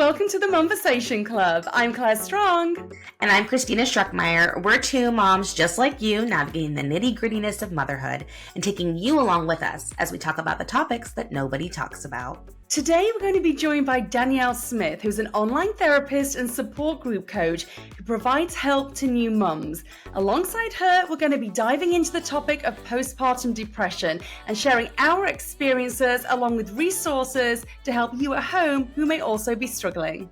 welcome to the Momversation Club. I'm Claire Strong. And I'm Christina Struckmeyer. We're two moms just like you, navigating the nitty-grittiness of motherhood and taking you along with us as we talk about the topics that nobody talks about. Today, we're going to be joined by Danielle Smith, who's an online therapist and support group coach who provides help to new mums. Alongside her, we're going to be diving into the topic of postpartum depression and sharing our experiences along with resources to help you at home who may also be struggling.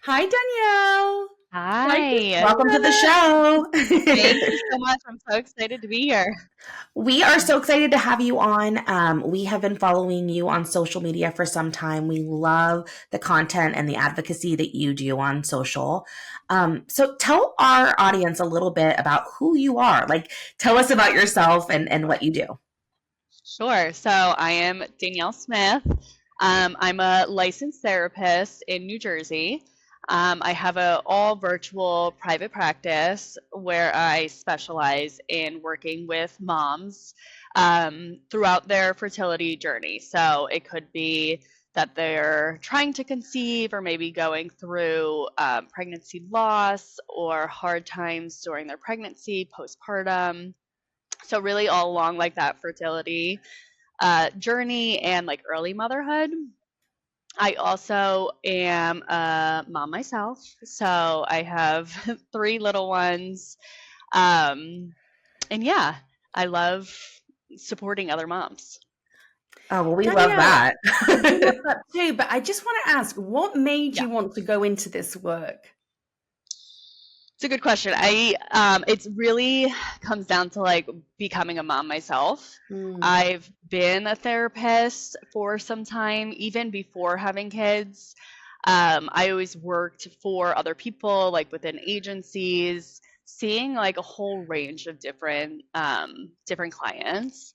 Hi, Danielle. Hi. Welcome to the show. Thank you so much. I'm so excited to be here. We are so excited to have you on. We have been following you on social media for some time. We love the content and the advocacy that you do on social. So tell our audience a little bit about who you are. Like, tell us about yourself and what you do. Sure. So I am Danielle Smith. I'm a licensed therapist in New Jersey. I have an all virtual private practice where I specialize in working with moms throughout their fertility journey. So it could be that they're trying to conceive or maybe going through pregnancy loss or hard times during their pregnancy, postpartum. So really all along like that fertility journey and like early motherhood. I also am a mom myself, so I have 3 little ones, and yeah, I love supporting other moms. Oh, well, we Danielle, love that. We love that too, but I just want to ask, what made you want to go into this work? It's a good question. It really comes down to like becoming a mom myself. I've been a therapist for some time, even before having kids. I always worked for other people, like within agencies, seeing like a whole range of different clients.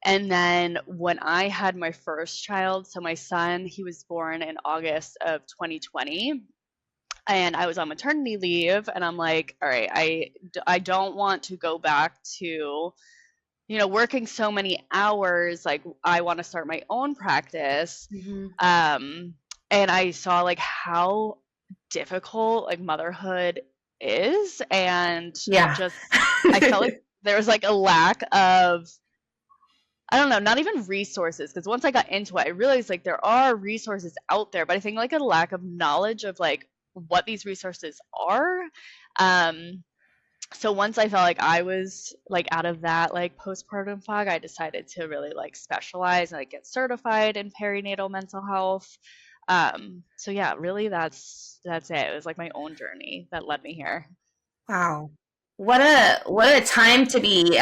And then when I had my first child, so my son, he was born in August of 2020. And I was on maternity leave, and I'm like, all right, I don't want to go back to, working so many hours. Like, I want to start my own practice. And I saw like how difficult like motherhood is, and I felt like there was like a lack of, I don't know, not even resources, because once I got into it, I realized like there are resources out there, but I think like a lack of knowledge of like what these resources are. So once I felt like I was like out of that like postpartum fog, I decided to really like specialize and like get certified in perinatal mental health. So yeah, really that's it. It was like my own journey that led me here. Wow. What a time to be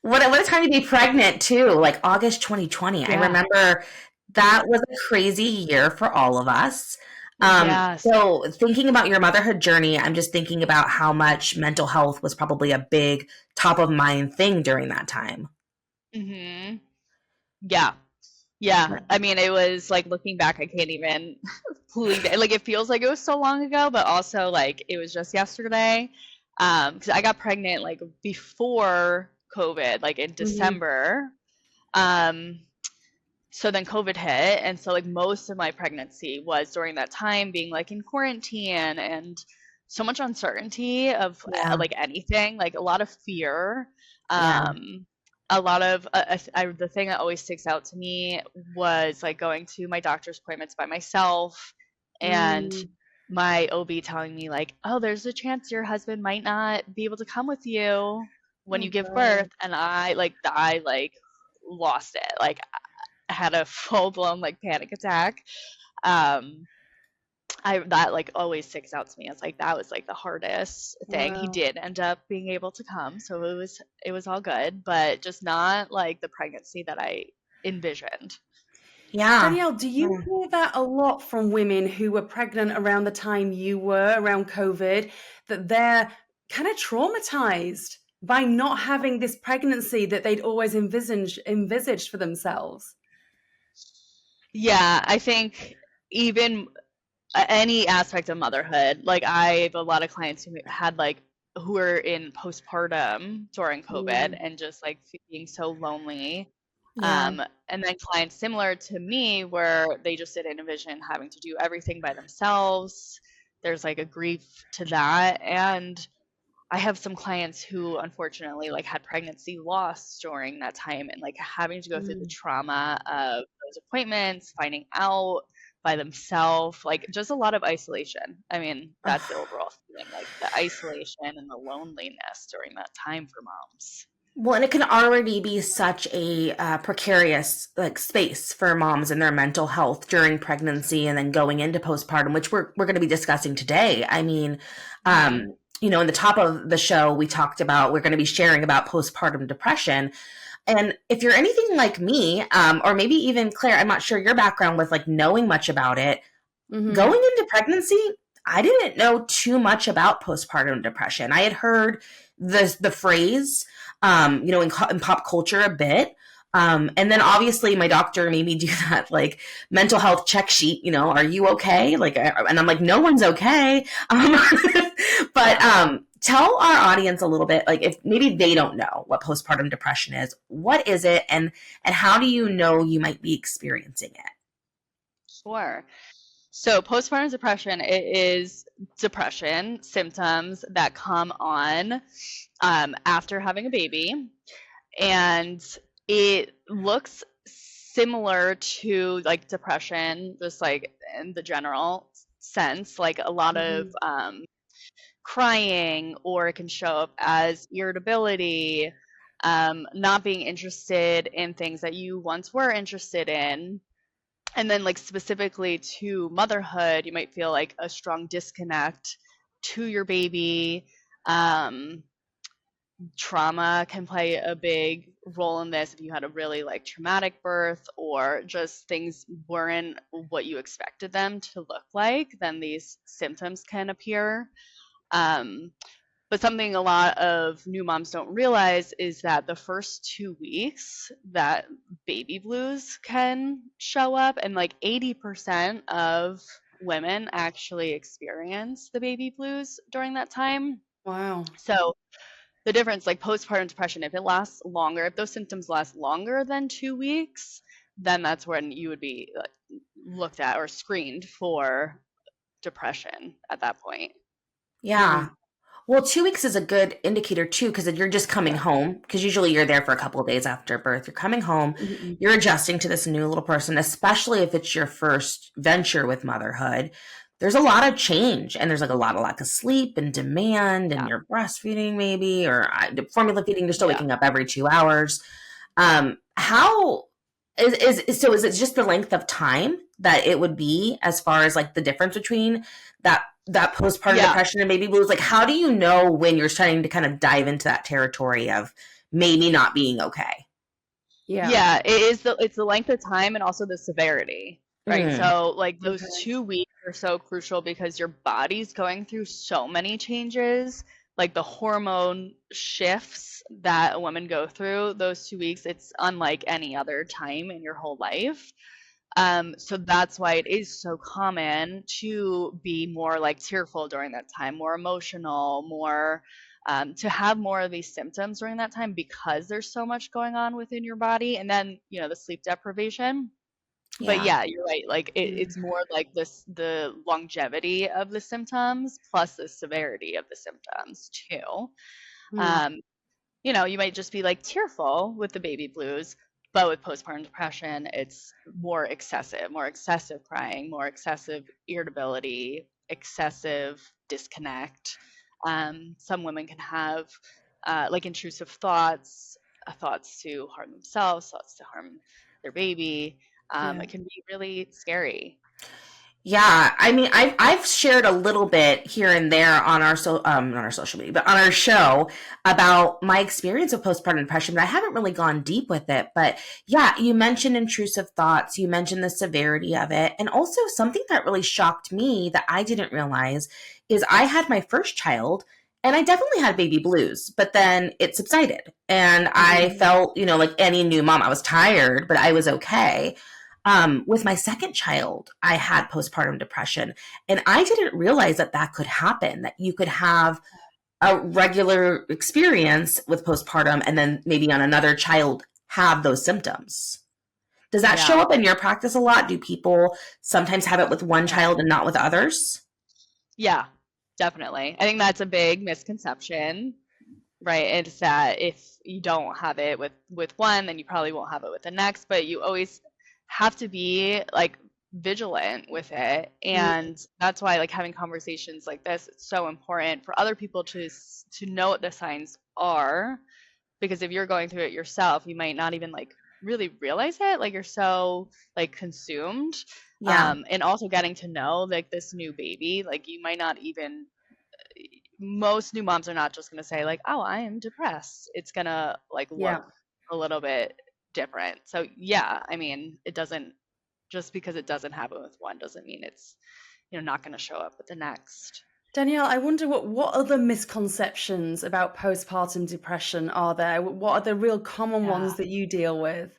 what a time to be pregnant too, like August 2020. Yeah. I remember that was a crazy year for all of us. Yes. So thinking about your motherhood journey, I'm just thinking about how much mental health was probably a big top of mind thing during that time. Yeah. I mean, it was like looking back, I can't even believe it. Like it feels like it was so long ago, but also like it was just yesterday. Because I got pregnant like before COVID, like in December. So then COVID hit, and so like most of my pregnancy was during that time being like in quarantine and so much uncertainty of like anything, like a lot of fear. A lot of the thing that always sticks out to me was like going to my doctor's appointments by myself and my OB telling me like, oh, there's a chance your husband might not be able to come with you when you give birth. And I lost it. Like I had a full blown like panic attack. That like always sticks out to me. It's like that was like the hardest thing. He did end up being able to come, so it was all good, but just not like the pregnancy that I envisioned. Yeah. Danielle, do you hear that a lot from women who were pregnant around the time you were, around COVID, that they're kind of traumatized by not having this pregnancy that they'd always envisaged for themselves? Yeah, I think even any aspect of motherhood, like I have a lot of clients who were in postpartum during COVID and just like being so lonely. Yeah. And then clients similar to me where they just didn't envision having to do everything by themselves. There's like a grief to that. And I have some clients who unfortunately like had pregnancy loss during that time and like having to go through the trauma of those appointments, finding out by themselves, like just a lot of isolation. I mean, that's the overall feeling, like the isolation and the loneliness during that time for moms. Well, and it can already be such a precarious like space for moms and their mental health during pregnancy and then going into postpartum, which we're going to be discussing today. I mean, you know, in the top of the show, we talked about we're going to be sharing about postpartum depression. And if you're anything like me, or maybe even Claire, I'm not sure your background with like knowing much about it. Going into pregnancy, I didn't know too much about postpartum depression. I had heard the phrase, you know, in pop culture a bit. And then obviously my doctor made me do that like mental health check sheet, you know, are you okay? Like, and I'm like, no one's okay. But tell our audience a little bit, like if maybe they don't know what postpartum depression is, what is it? And how do you know you might be experiencing it? Sure. So postpartum depression, it is depression symptoms that come on after having a baby. And it looks similar to like depression, just like in the general sense, like a lot of crying, or it can show up as irritability, not being interested in things that you once were interested in. And then like specifically to motherhood, you might feel like a strong disconnect to your baby. Trauma can play a big role in this. If you had a really like traumatic birth, or just things weren't what you expected them to look like, then these symptoms can appear. But something a lot of new moms don't realize is that the first 2 weeks that baby blues can show up, and like 80% of women actually experience the baby blues during that time. Wow. So the difference, like postpartum depression, if it lasts longer, if those symptoms last longer than 2 weeks, then that's when you would be like, looked at or screened for depression at that point. Yeah. Well, 2 weeks is a good indicator too, because you're just coming home, because usually you're there for a couple of days after birth. You're coming home, you're adjusting to this new little person, especially if it's your first venture with motherhood. There's a lot of change, and there's like a lot of lack of sleep and demand, and you're breastfeeding maybe, or formula feeding. You're still waking up every 2 hours. How is so? Is it just the length of time that it would be as far as like the difference between that postpartum depression and baby blues? Like, how do you know when you're starting to kind of dive into that territory of maybe not being okay? Yeah, it's the length of time and also the severity, right? So like those 2 weeks are so crucial because your body's going through so many changes, like the hormone shifts that a woman go through those 2 weeks. It's unlike any other time in your whole life. So that's why it is so common to be more like tearful during that time, more emotional, more to have more of these symptoms during that time, because there's so much going on within your body. And then, you know, the sleep deprivation. But yeah, you're right. Like it's more like the longevity of the symptoms plus the severity of the symptoms too. You know, you might just be like tearful with the baby blues, but with postpartum depression, it's more excessive crying, more excessive irritability, excessive disconnect. Some women can have like intrusive thoughts, thoughts to harm themselves, thoughts to harm their baby. It can be really scary. Yeah, I mean, I've shared a little bit here and there on our not our social media, but on our show about my experience of postpartum depression, but I haven't really gone deep with it. But yeah, you mentioned intrusive thoughts, you mentioned the severity of it, and also something that really shocked me that I didn't realize is I had my first child, and I definitely had baby blues, but then it subsided, and I felt, you know, like any new mom, I was tired, but I was okay. With my second child, I had postpartum depression, and I didn't realize that that could happen, that you could have a regular experience with postpartum and then maybe on another child have those symptoms. Does that show Yeah. up in your practice a lot? Do people sometimes have it with one child and not with others? Yeah, definitely. I think that's a big misconception, right? It's that if you don't have it with one, then you probably won't have it with the next, but you always have to be like vigilant with it. And that's why like having conversations like this is so important for other people to know what the signs are, because if you're going through it yourself, you might not even like really realize it, like you're so like consumed. Yeah. And also getting to know like this new baby, like you might not even, most new moms are not just going to say like, oh, I am depressed. It's going to like Yeah. look a little bit different. So yeah, I mean, it doesn't, just because it doesn't happen with one doesn't mean it's, not going to show up with the next. Danielle, I wonder what other misconceptions about postpartum depression are there? What are the real common ones Yeah. that you deal with?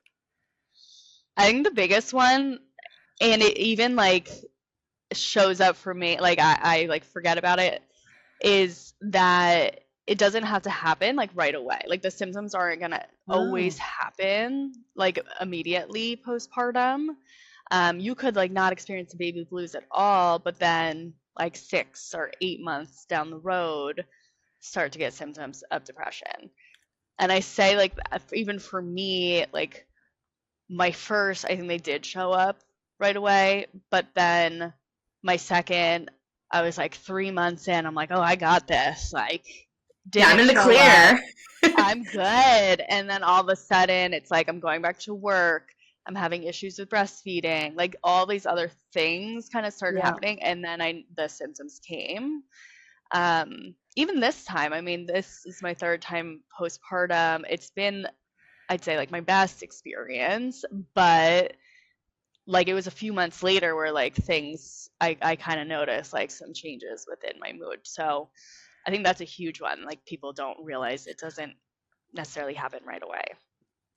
I think the biggest one, and it even like shows up for me, like I like forget about it, is that it doesn't have to happen like right away. Like the symptoms aren't gonna always Oh, happen like immediately postpartum. You could like not experience the baby blues at all, but then like 6 or 8 months down the road, start to get symptoms of depression. And I say like even for me, like my first, I think they did show up right away, but then my second, I was like 3 months in, I'm like, oh, I got this. Like, Yeah, I'm didn't in the show up. clear. I'm good. And then all of a sudden, it's like I'm going back to work. I'm having issues with breastfeeding. Like all these other things kind of started yeah. happening, and then the symptoms came. Even this time, I mean, this is my third time postpartum. It's been, I'd say, like my best experience, but like it was a few months later where like things I kind of noticed like some changes within my mood. So I think that's a huge one. Like people don't realize it doesn't necessarily happen right away.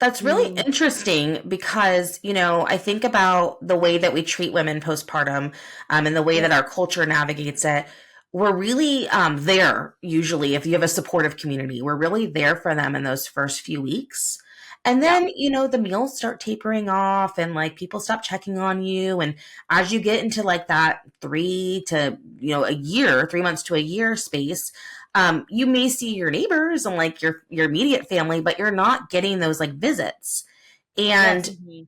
That's really Mm, interesting because, I think about the way that we treat women postpartum, and the way yeah. that our culture navigates it. We're really there, usually, if you have a supportive community. We're really there for them in those first few weeks. And Yeah. then, the meals start tapering off and like people stop checking on you. And as you get into like that 3 months to a year space, you may see your neighbors and like your immediate family, but you're not getting those like visits. And Yes. Hmm.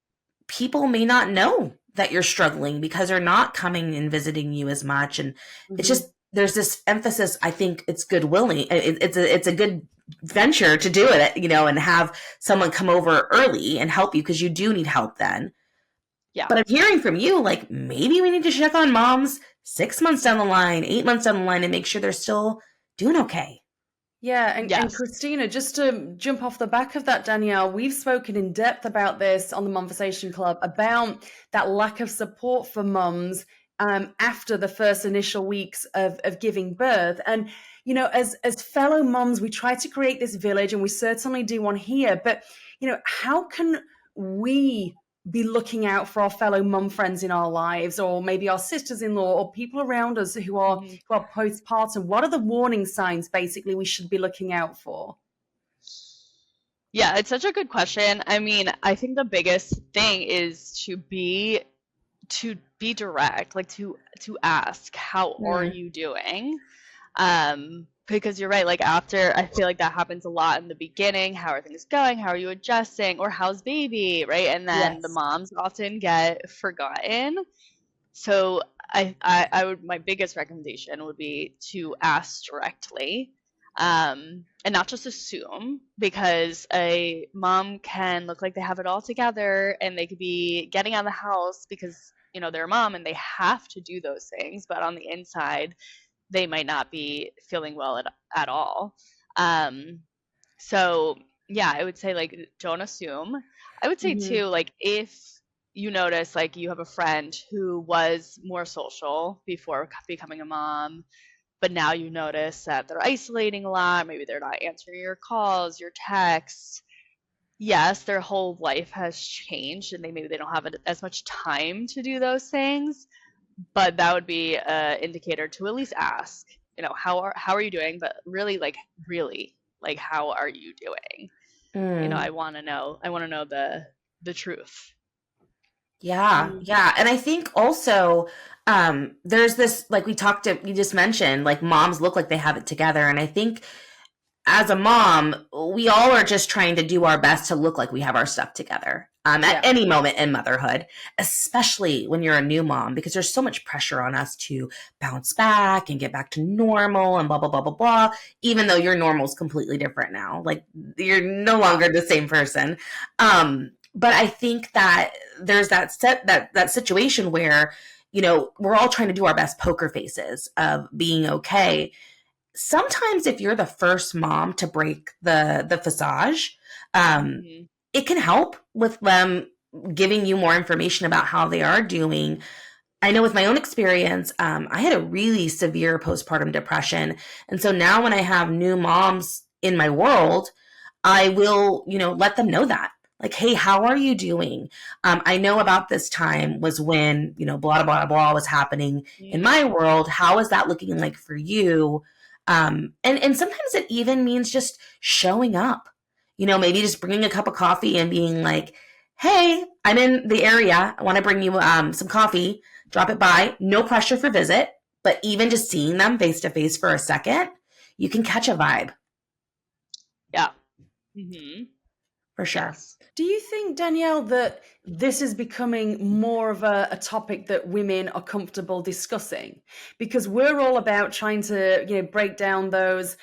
people may not know that you're struggling because they're not coming and visiting you as much. And it's Hmm. just there's this emphasis. I think it's goodwilling. It's a good venture to do it, and have someone come over early and help you because you do need help then. Yeah. But I'm hearing from you like maybe we need to check on moms 6 months down the line, 8 months down the line, and make sure they're still doing okay. Yeah, and Yes. Christina, just to jump off the back of that, Danielle, we've spoken in depth about this on the Momversation Club about that lack of support for mums after the first initial weeks of giving birth. And, as fellow moms, we try to create this village, and we certainly do one here. But, how can we be looking out for our fellow mum friends in our lives, or maybe our sisters-in-law, or people around us who are Hmm. postpartum? What are the warning signs basically we should be looking out for? Yeah, it's such a good question. I mean, I think the biggest thing is to be direct, like to ask, how are Mm, you doing? Because you're right, like after, I feel like that happens a lot in the beginning. How are things going? How are you adjusting? Or how's baby, right? And then the yes. moms often get forgotten. So I would, my biggest recommendation would be to ask directly, and not just assume, because a mom can look like they have it all together and they could be getting out of the house because they're a mom and they have to do those things, but on the inside they might not be feeling well at all. Um, so yeah, I would say like don't assume. I would say Hmm. too, like if you notice like you have a friend who was more social before becoming a mom, but now you notice that they're isolating a lot, maybe they're not answering your calls, your texts. Yes, their whole life has changed and maybe they don't have as much time to do those things, but that would be an indicator to at least ask, how are you doing? But really, like how are you doing? Mm. I want to know the truth. Yeah, yeah. And I think also there's this, like you just mentioned, like moms look like they have it together. And I think as a mom, we all are just trying to do our best to look like we have our stuff together at Yeah. any moment in motherhood, especially when you're a new mom, because there's so much pressure on us to bounce back and get back to normal and blah, blah, blah, blah, blah, even though your normal is completely different now. Like you're no longer the same person. But I think that there's that situation where, we're all trying to do our best poker faces of being okay. Sometimes if you're the first mom to break the facade, Hmm. it can help with them giving you more information about how they are doing. I know with my own experience, I had a really severe postpartum depression. And so now when I have new moms in my world, I will, let them know that. Like, hey, how are you doing? I know about this time was when, blah, blah, blah was happening in my world. How is that looking like for you? And sometimes it even means just showing up, maybe just bringing a cup of coffee and being like, hey, I'm in the area. I want to bring you some coffee. Drop it by. No pressure for visit, but even just seeing them face to face for a second, you can catch a vibe. Yeah. Hmm. For sure. Yes. Do you think, Danielle, that this is becoming more of a topic that women are comfortable discussing? Because we're all about trying to, break down those,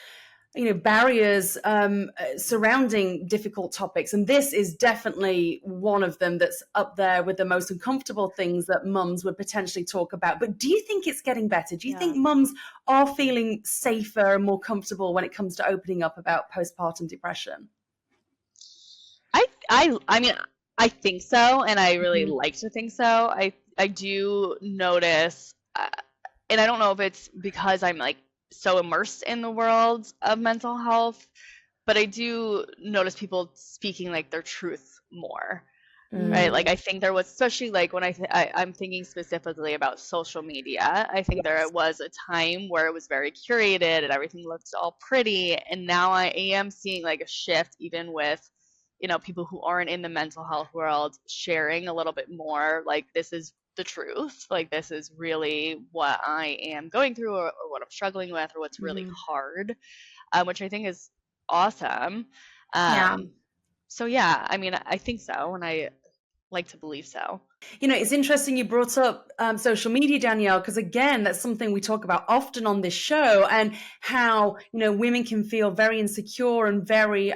barriers surrounding difficult topics. And this is definitely one of them that's up there with the most uncomfortable things that mums would potentially talk about. But do you think it's getting better? Do you think mums are feeling safer and more comfortable when it comes to opening up about postpartum depression? I mean, I think so, and I really Mhm. like to think so. I do notice, and I don't know if it's because I'm like so immersed in the world of mental health, but I do notice people speaking like their truth more. Right, like I think there was, especially like when I'm thinking specifically about social media. I think there Yes. was a time where it was very curated and everything looked all pretty, and now I am seeing like a shift, even with people who aren't in the mental health world sharing a little bit more. Like this is the truth. Like this is really what I am going through, or what I'm struggling with, or what's really Mhm. hard, which I think is awesome. Yeah. So yeah, I mean, I think so, and I like to believe so. It's interesting you brought up social media, Danielle, because again, that's something we talk about often on this show, and how women can feel very insecure and very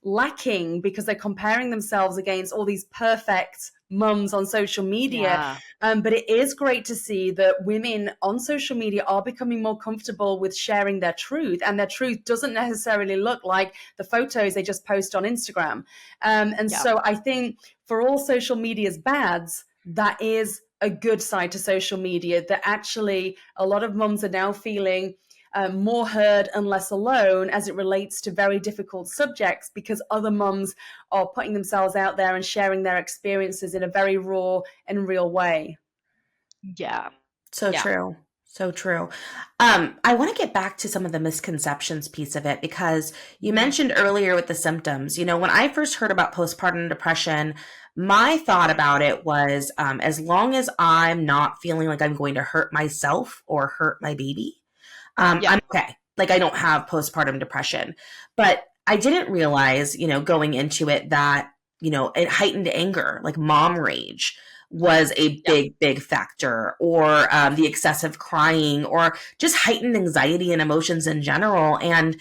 lacking because they're comparing themselves against all these perfect mums on social media. Yeah. But it is great to see that women on social media are becoming more comfortable with sharing their truth, and their truth doesn't necessarily look like the photos they just post on Instagram. And Yeah. so I think for all social media's bads, that is a good side to social media, that actually a lot of mums are now feeling more heard and less alone as it relates to very difficult subjects, because other mums are putting themselves out there and sharing their experiences in a very raw and real way. Yeah. So Yeah. true. So true. I want to get back to some of the misconceptions piece of it, because you mentioned earlier with the symptoms. When I first heard about postpartum depression, my thought about it was as long as I'm not feeling like I'm going to hurt myself or hurt my baby, Yeah. I'm okay. Like I don't have postpartum depression. But I didn't realize, going into it, that, it heightened anger, like mom rage, was a Yeah. big, big factor, or the excessive crying, or just heightened anxiety and emotions in general. And,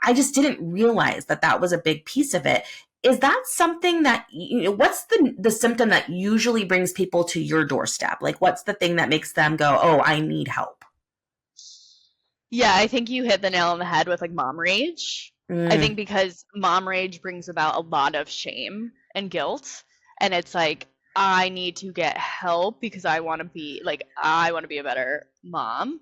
I just didn't realize that that was a big piece of it. Is that something that, what's the symptom that usually brings people to your doorstep? Like, what's the thing that makes them go, oh, I need help? Yeah, I think you hit the nail on the head with like mom rage. I Mm, think because mom rage brings about a lot of shame and guilt, and it's like I need to get help because I want to be a better mom.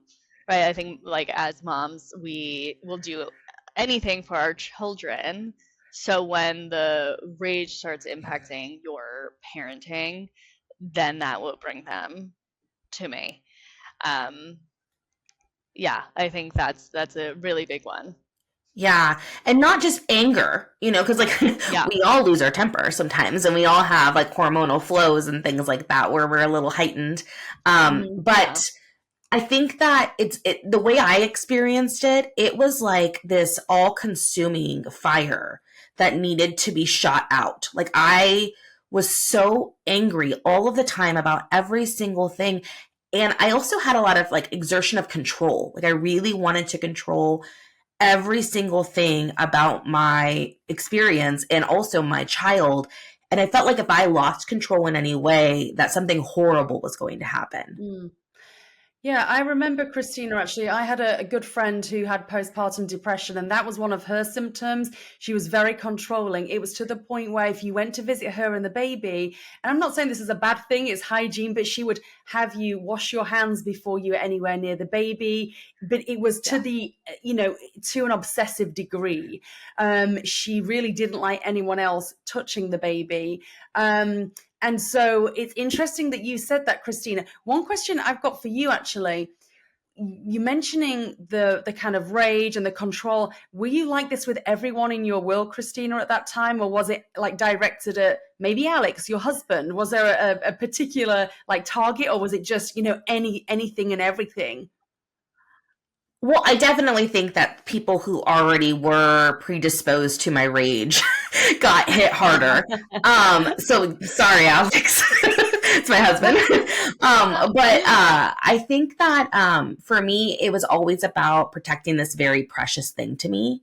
Right? I think like as moms, we will do anything for our children. So when the rage starts impacting your parenting, then that will bring them to me. Um, yeah, I think that's a really big one. Yeah. And not just anger, because like Yeah. we all lose our temper sometimes and we all have like hormonal flows and things like that where we're a little heightened. Yeah. But I think that the way I experienced it, it was like this all consuming fire that needed to be shot out. Like I was so angry all of the time about every single thing. And I also had a lot of like exertion of control. Like I really wanted to control every single thing about my experience and also my child. And I felt like if I lost control in any way, that something horrible was going to happen. Mm. Yeah, I remember Christina actually. I had a good friend who had postpartum depression, and that was one of her symptoms. She was very controlling. It was to the point where if you went to visit her and the baby, and I'm not saying this is a bad thing, it's hygiene, but she would have you wash your hands before you were anywhere near the baby. But it was to to an obsessive degree. She really didn't like anyone else touching the baby. And so it's interesting that you said that, Christina. One question I've got for you, actually, you mentioning the kind of rage and the control. Were you like this with everyone in your world, Christina, at that time, or was it like directed at maybe Alex, your husband? Was there a particular like target, or was it just anything and everything? Well, I definitely think that people who already were predisposed to my rage got hit harder. So sorry, Alex. It's my husband. But I think that for me, it was always about protecting this very precious thing to me.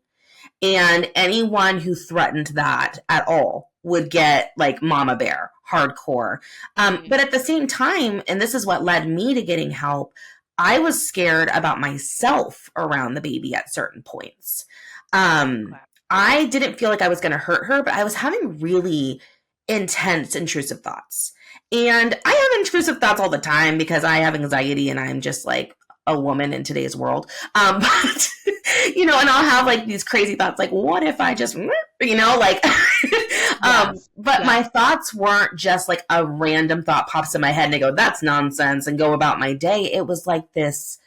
And anyone who threatened that at all would get like mama bear, hardcore. But at the same time, and this is what led me to getting help, I was scared about myself around the baby at certain points. Okay. I didn't feel like I was going to hurt her, but I was having really intense, intrusive thoughts. And I have intrusive thoughts all the time because I have anxiety and I'm just like a woman in today's world. But, and I'll have like these crazy thoughts like, what if I just, like, but my thoughts weren't just like a random thought pops in my head and I go, that's nonsense and go about my day. It was like this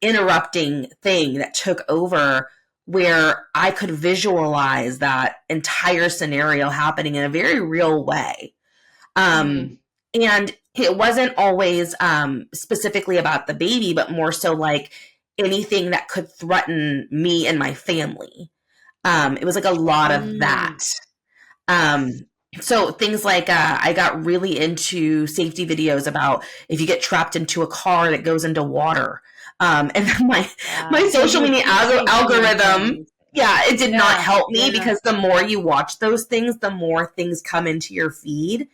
interrupting thing that took over where I could visualize that entire scenario happening in a very real way. And it wasn't always specifically about the baby, but more so like anything that could threaten me and my family. It was like a lot of that. So things like I got really into safety videos about if you get trapped into a car that goes into water. And then my social media algorithm, it did not help me because the more you watch those things, the more things come into your feed.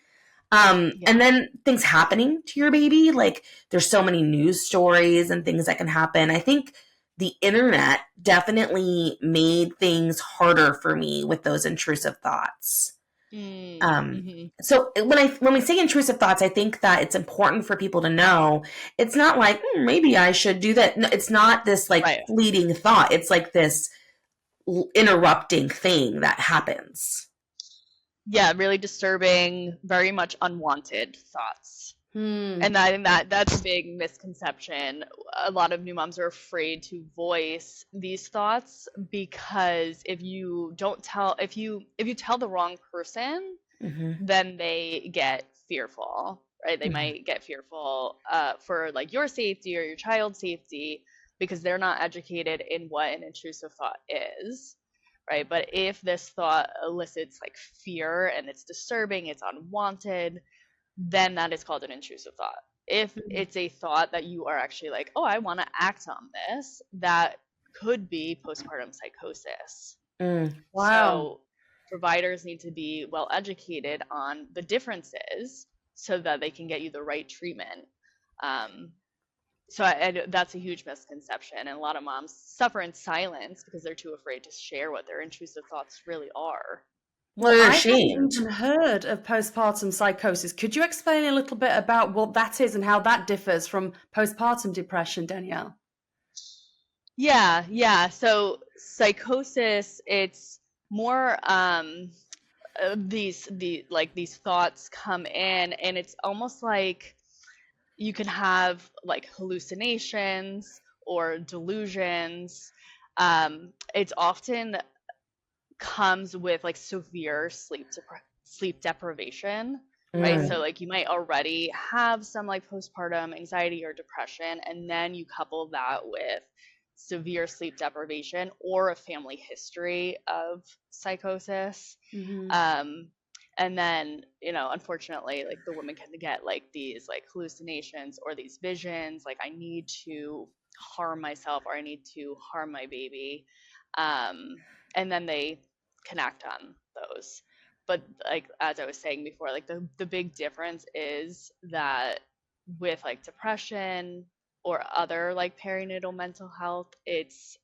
And then things happening to your baby, like there's so many news stories and things that can happen. I think the internet definitely made things harder for me with those intrusive thoughts. So when we say intrusive thoughts, I think that it's important for people to know it's not like maybe I should do that. No, it's not this like fleeting thought. It's like this interrupting thing that happens. Yeah, really disturbing, very much unwanted thoughts. And that's a big misconception. A lot of new moms are afraid to voice these thoughts because if you tell the wrong person, then they get fearful, right? They might get fearful for like your safety or your child's safety because they're not educated in what an intrusive thought is. Right. But if this thought elicits like fear and it's disturbing, it's unwanted, then that is called an intrusive thought. If it's a thought that you are actually like, oh, I want to act on this, that could be postpartum psychosis. Wow. So providers need to be well educated on the differences so that they can get you the right treatment. So that's a huge misconception, and a lot of moms suffer in silence because they're too afraid to share what their intrusive thoughts really are. Well, I haven't even heard of postpartum psychosis. Could you explain a little bit about what that is and how that differs from postpartum depression, Danielle? Yeah. So psychosis, it's more these thoughts come in, and it's almost like you can have like hallucinations or delusions, it's often comes with like severe sleep deprivation, right? Mm. So like you might already have some like postpartum anxiety or depression, and then you couple that with severe sleep deprivation or a family history of psychosis. Mm-hmm. And then, unfortunately, like the woman can get like these like hallucinations or these visions, like I need to harm myself or I need to harm my baby. And then they connect on those. But like as I was saying before, like the big difference is that with like depression or other like perinatal mental health, it's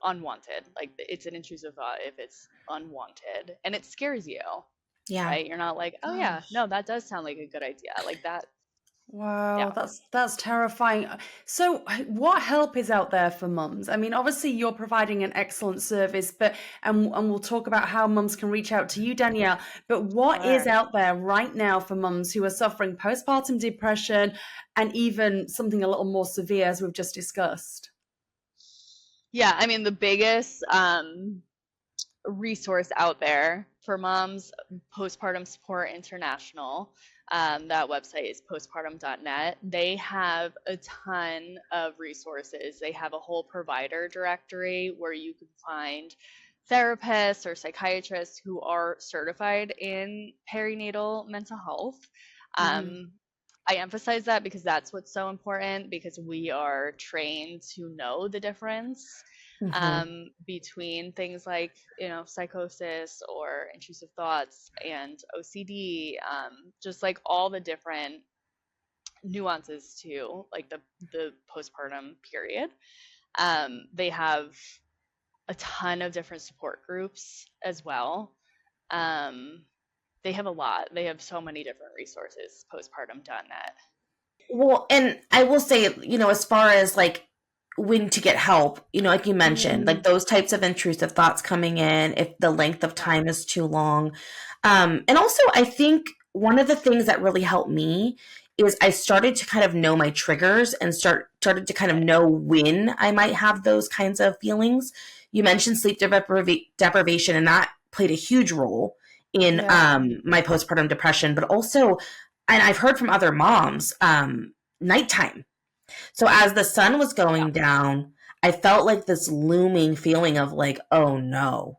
unwanted. Like it's an intrusive thought if it's unwanted and it scares you, Yeah. right? You're not like, oh yeah, Gosh. no, that does sound like a good idea. Like that, Wow, yeah. that's terrifying. So, what help is out there for mums? I mean, obviously you're providing an excellent service, but and we'll talk about how mums can reach out to you, Danielle. But what is Sure. out there right now for mums who are suffering postpartum depression and even something a little more severe, as we've just discussed? Yeah, I mean the biggest resource out there for moms, Postpartum Support International. That website is postpartum.net. They have a ton of resources. They have a whole provider directory where you can find therapists or psychiatrists who are certified in perinatal mental health. Mm-hmm. I emphasize that because that's what's so important, because we are trained to know the difference Mm-hmm. between things like psychosis or intrusive thoughts and OCD, just like all the different nuances to like the postpartum period. They have a ton of different support groups as well. They have a lot. They have so many different resources. Postpartum.net. Well, and I will say, as far as like when to get help, like you mentioned, Mm-hmm. like those types of intrusive thoughts coming in, if the length of Yeah. time is too long. And also, I think one of the things that really helped me is I started to kind of know my triggers and started to kind of Right. know when I might have those kinds of feelings. You mentioned sleep deprivation, and that played a huge role in Yeah. my postpartum depression, but also, and I've heard from other moms, nighttime. So as the sun was Yeah. going down, I felt like this looming feeling of like, oh no,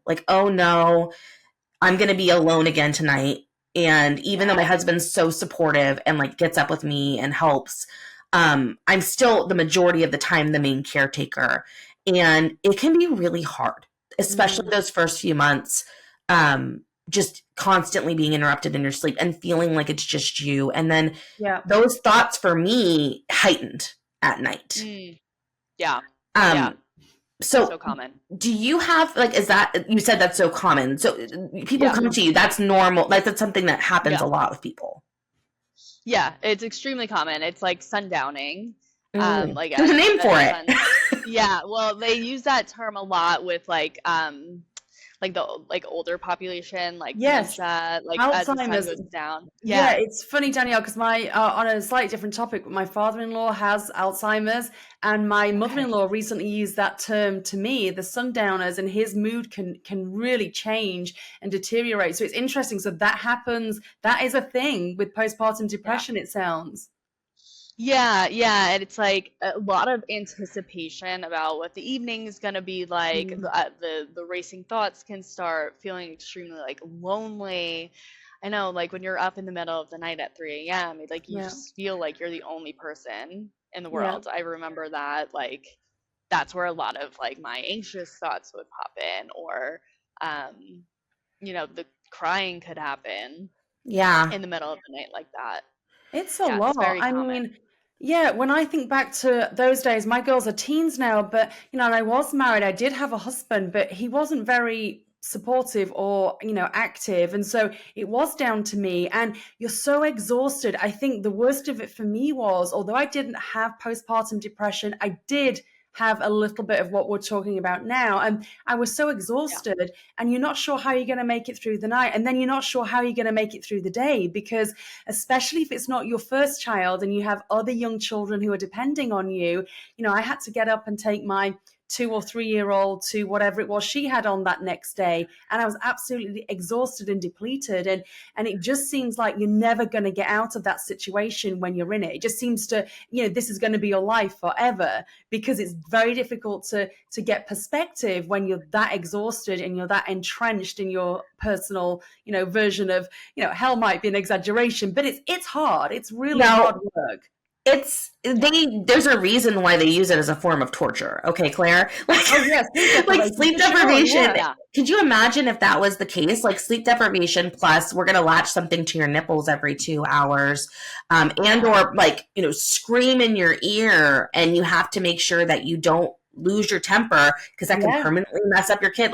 I'm going to be alone again tonight. And even though my Yeah. husband's so supportive and like gets up with me and helps, I'm still the majority of the time the main caretaker. And it can be really hard, especially Mm. those first few months. Just constantly being interrupted in your sleep and feeling like it's just you. And then Yeah. those thoughts for me heightened at night. Yeah. Yeah. Um, So so common. do you have like, is that, you said that's so common. So people Yeah. come to you, that's normal. Like that's something that happens Yeah. a lot with people. Yeah. It's extremely common. It's like sundowning. Like There's a as name for as it. sun. Yeah. Well, they use that term a lot with like the like older population, like Yes. dementia, like as the sun Alzheimer's. goes down. Yeah, Yeah. it's funny, Danielle, because my on a slightly different topic, but my father-in-law has Alzheimer's, and my Okay. mother-in-law recently used that term to me, the sundowners, and his mood can really change and deteriorate. So it's interesting. So that happens. That is a thing with postpartum Yeah. depression, it sounds. Yeah, yeah, and it's like a lot of anticipation about what the evening is gonna be like. Mm, The racing thoughts can start feeling extremely like lonely. I know, like when you're up in the middle of the night at 3 a.m., like you yeah, just feel like you're the only person in the yeah, world. I remember that, like that's where a lot of like my anxious thoughts would pop in, or um, the crying could happen Yeah. in the middle of the night like that. it's a Yeah, it's lot. very I common. mean, yeah, when I think back to those days, my girls are teens now, but and I was married. I did have a husband, but he wasn't very supportive or, active. And so it was down to me. And you're so exhausted. I think the worst of it for me was, although I didn't have postpartum depression, I did have a little bit of what we're talking about now. And I was so Yeah, exhausted, and you're not sure how you're going to make it through the night. And then you're not sure how you're going to make it through the day, because especially if it's not your first child and you have other young children who are depending on you. I had to get up and take my 2 or 3 year old to whatever it was she had on that next day. And I was absolutely exhausted and depleted. And it just seems like you're never going to get out of that situation when you're in it. It just seems to, this is going to be your life forever, because it's very difficult to get perspective when you're that exhausted and you're that entrenched in your personal, version of, hell might be an exaggeration, but it's hard. It's really hard work. There's a reason why they use it as a form of torture. Okay, Claire? Like sleep deprivation. Sure, yeah. Could you imagine if that was the case? Like sleep deprivation plus we're going to latch something to your nipples every 2 hours, or scream in your ear, and you have to make sure that you don't lose your temper because that can permanently mess up your kid.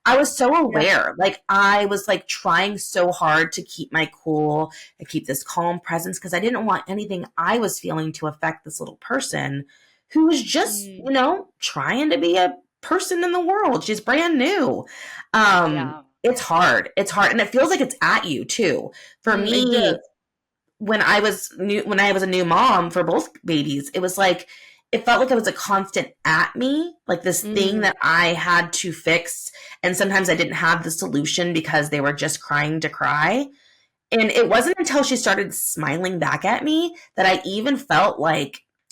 I was so aware. I was trying so hard to keep my cool and keep this calm presence because I didn't want anything I was feeling to affect this little person who was just, trying to be a person in the world. She's brand new. It's hard. And it feels like it's at you too. For me, when I was a new mom for both babies, it was it felt like it was a constant at me, this thing that I had to fix. And sometimes I didn't have the solution because they were just crying to cry. And it wasn't until she started smiling back at me that I even felt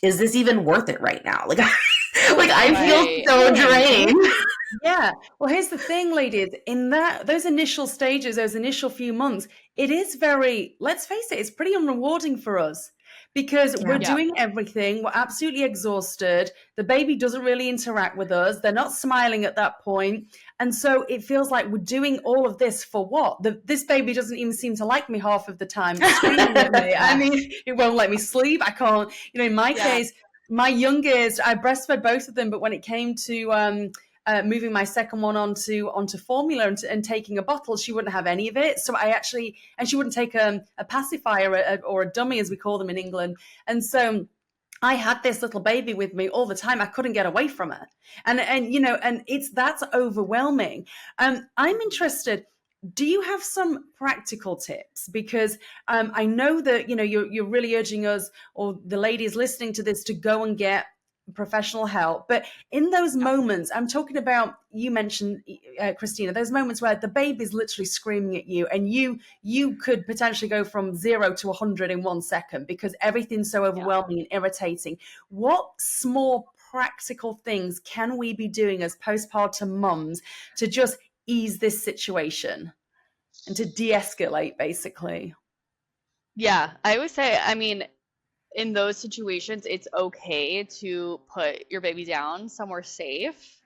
is this even worth it right now? I feel so drained. Yeah. Well, here's the thing, ladies. In those initial stages, those initial few months, it is very, let's face it, it's pretty unrewarding for us. Because we're doing everything. We're absolutely exhausted. The baby doesn't really interact with us. They're not smiling at that point. And so it feels like we're doing all of this for what? This baby doesn't even seem to like me half of the time. It's screaming at me. I mean, it won't let me sleep. I can't, in my case, my youngest, I breastfed both of them. But when it came to moving my second one onto formula and taking a bottle, she wouldn't have any of it. So and she wouldn't take a pacifier or a dummy, as we call them in England. And so I had this little baby with me all the time. I couldn't get away from her. And that's overwhelming. I'm interested. Do you have some practical tips? Because I know that, you're really urging us, or the ladies listening to this, to go and get professional help. But in those moments, I'm talking about, you mentioned, Christina, those moments where the baby's literally screaming at you and you could potentially go from 0 to 100 in 1 second because everything's so overwhelming and irritating. What small practical things can we be doing as postpartum mums to just ease this situation and to de-escalate, basically? Yeah, I would say, in those situations, it's okay to put your baby down somewhere safe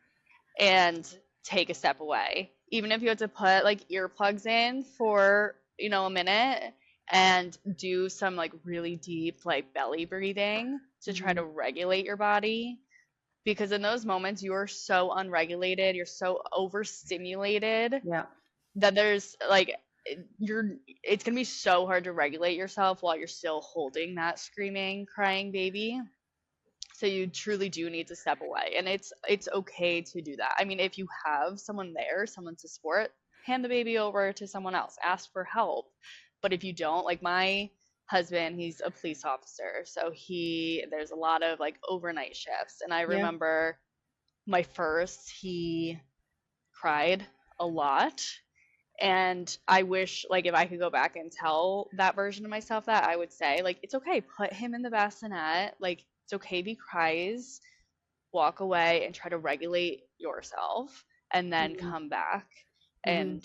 and take a step away. Even if you have to put earplugs in for, a minute and do some really deep belly breathing to try to regulate your body. Because in those moments, you're so unregulated, you're so overstimulated that there's it's gonna be so hard to regulate yourself while you're still holding that screaming, crying baby. So you truly do need to step away, and it's okay to do that. If you have someone there, someone to support, hand the baby over to someone else, ask for help. But if you don't, my husband, he's a police officer, so there's a lot of overnight shifts, and I remember my first, he cried a lot. And I wish, if I could go back and tell that version of myself that, I would say, it's okay, put him in the bassinet. It's okay if he cries, walk away and try to regulate yourself, and then come back and,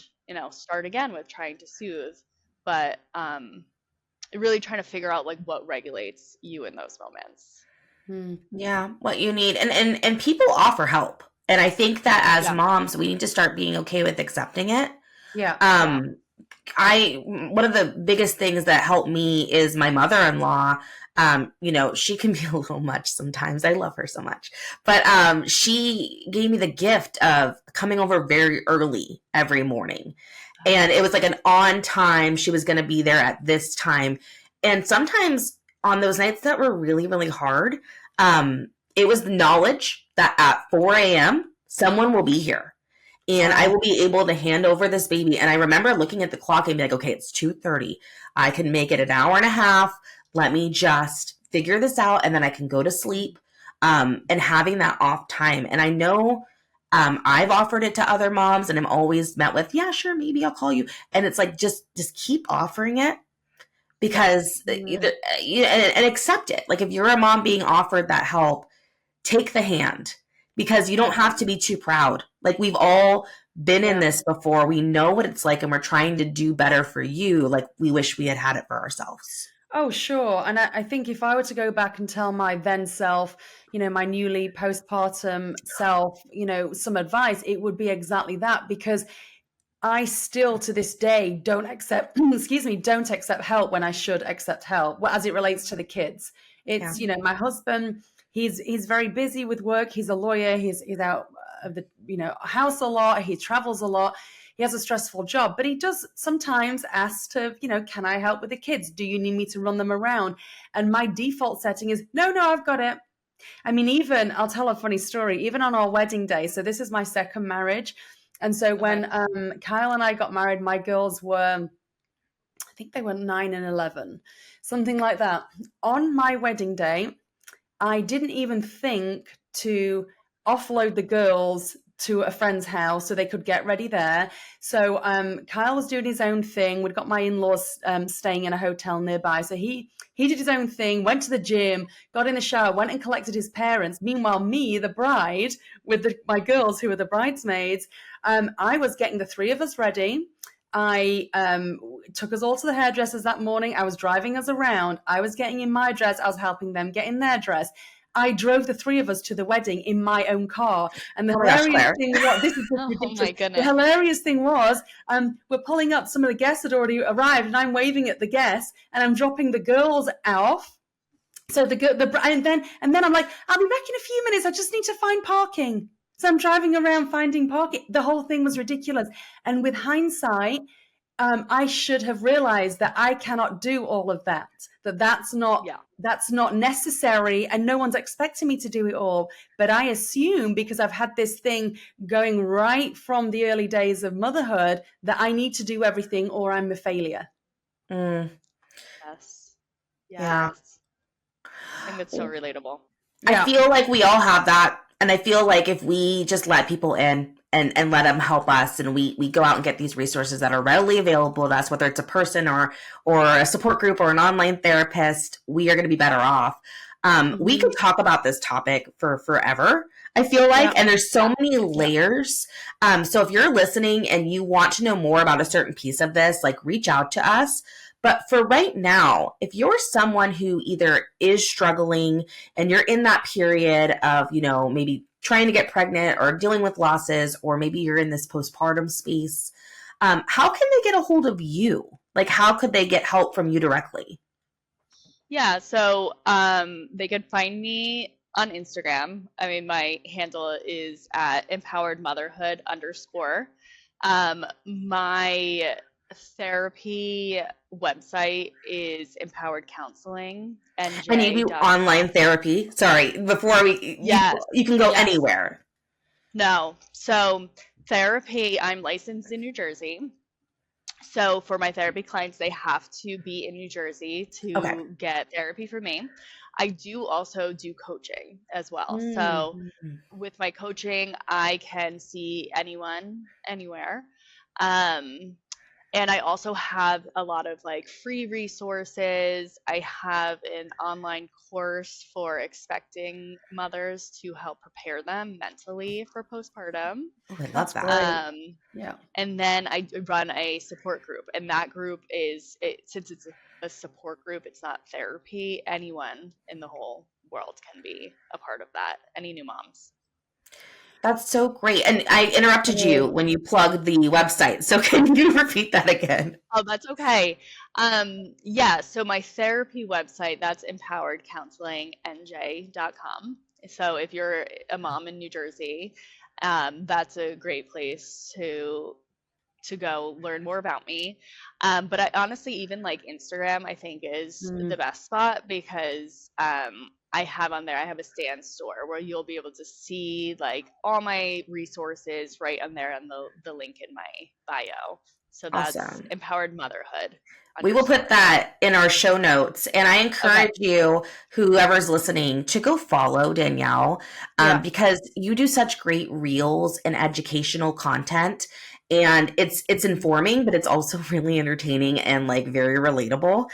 start again with trying to soothe. But really trying to figure out, what regulates you in those moments. Yeah, what you need. And people offer help. And I think that as moms, we need to start being okay with accepting it. One of the biggest things that helped me is my mother-in-law. She can be a little much sometimes. I love her so much, but she gave me the gift of coming over very early every morning, and it was an on time. She was going to be there at this time, and sometimes on those nights that were really, really hard, it was the knowledge that at 4 a.m. someone will be here. And I will be able to hand over this baby. And I remember looking at the clock and be okay, it's 2:30. I can make it an hour and a half. Let me just figure this out. And then I can go to sleep. and having that off time. And I know I've offered it to other moms, and I'm always met with, yeah, sure, maybe I'll call you. And it's like, just keep offering it, because and accept it. Like, if you're a mom being offered that help, take the hand, because you don't have to be too proud. Like, we've all been in this before. We know what it's like, and we're trying to do better for you. Like, we wish we had it for ourselves. Oh, sure. And I think if I were to go back and tell my then self, my newly postpartum self, some advice, it would be exactly that, because I still to this day don't accept, don't accept help when I should accept help, as it relates to the kids. It's, my husband, he's very busy with work. He's a lawyer. He's out of the, house a lot. He travels a lot. He has a stressful job, but he does sometimes ask to, can I help with the kids? Do you need me to run them around? And my default setting is, no, I've got it. I mean, even, I'll tell a funny story, even on our wedding day. So this is my second marriage. And so when Kyle and I got married, my girls were, I think they were 9 and 11, something like that. On my wedding day, I didn't even think to offload the girls to a friend's house so they could get ready there. So Kyle was doing his own thing. We'd got my in-laws staying in a hotel nearby. So he did his own thing, went to the gym, got in the shower, went and collected his parents. Meanwhile, me, the bride, with my girls who were the bridesmaids, I was getting the three of us ready. I took us all to the hairdressers that morning. I was driving us around. I was getting in my dress. I was helping them get in their dress. I drove the three of us to the wedding in my own car. And the hilarious thing was, this is just ridiculous. My goodness. The hilarious thing was, we're pulling up, some of the guests had already arrived, and I'm waving at the guests, and I'm dropping the girls off. So and then I'm like, I'll be back in a few minutes. I just need to find parking. So I'm driving around finding parking. The whole thing was ridiculous. And with hindsight, I should have realized that I cannot do all of that. That's not necessary, and no one's expecting me to do it all. But I assume, because I've had this thing going right from the early days of motherhood, that I need to do everything or I'm a failure. Yes. Yeah. I think that's so relatable. I feel like we all have that. And I feel like if we just let people in and let them help us, and we go out and get these resources that are readily available to us, whether it's a person or a support group or an online therapist, we are going to be better off. We could talk about this topic for forever, I feel like, and there's so many layers. So if you're listening and you want to know more about a certain piece of this, like, reach out to us. But for right now, if you're someone who either is struggling and you're in that period of, maybe trying to get pregnant or dealing with losses, or maybe you're in this postpartum space, how can they get a hold of you? Like, how could they get help from you directly? Yeah, so they could find me on Instagram. I mean, my handle is at Empowered Motherhood _. My therapy website is Empowered Counseling. And you do online therapy. Sorry, before you can go anywhere. No. So therapy, I'm licensed in New Jersey. So for my therapy clients, they have to be in New Jersey to get therapy from me. I do also do coaching as well. So with my coaching, I can see anyone, anywhere. And I also have a lot of free resources. I have an online course for expecting mothers to help prepare them mentally for postpartum. Oh, I love that. And then I run a support group, and that group since it's a support group, it's not therapy. Anyone in the whole world can be a part of that. Any new moms. That's so great. And I interrupted you when you plugged the website. So can you repeat that again? Oh, that's okay. So my therapy website, that's empoweredcounselingnj.com. So if you're a mom in New Jersey, that's a great place to go learn more about me. But I honestly, even Instagram, I think is the best spot, because I have on there, I have a Stan store where you'll be able to see all my resources right on there on the link in my bio. So that's Awesome. Empowered Motherhood. We will put that in our show notes. And I encourage you, whoever's listening, to go follow Danielle because you do such great reels and educational content. And it's informing, but it's also really entertaining and like very relatable.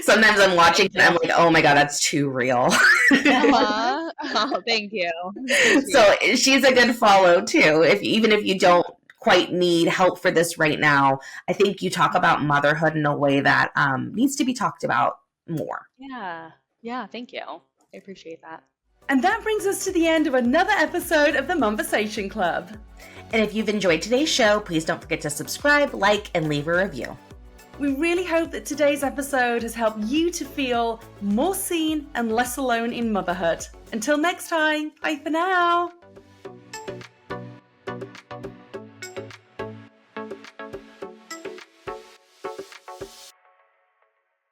Sometimes I'm watching and I'm like, oh my God, that's too real. Oh, thank you. So she's a good follow too. Even if you don't quite need help for this right now, I think you talk about motherhood in a way that needs to be talked about more. Yeah, thank you. I appreciate that. And that brings us to the end of another episode of the Momversation Club. And if you've enjoyed today's show, please don't forget to subscribe, like, and leave a review. We really hope that today's episode has helped you to feel more seen and less alone in motherhood. Until next time, bye for now.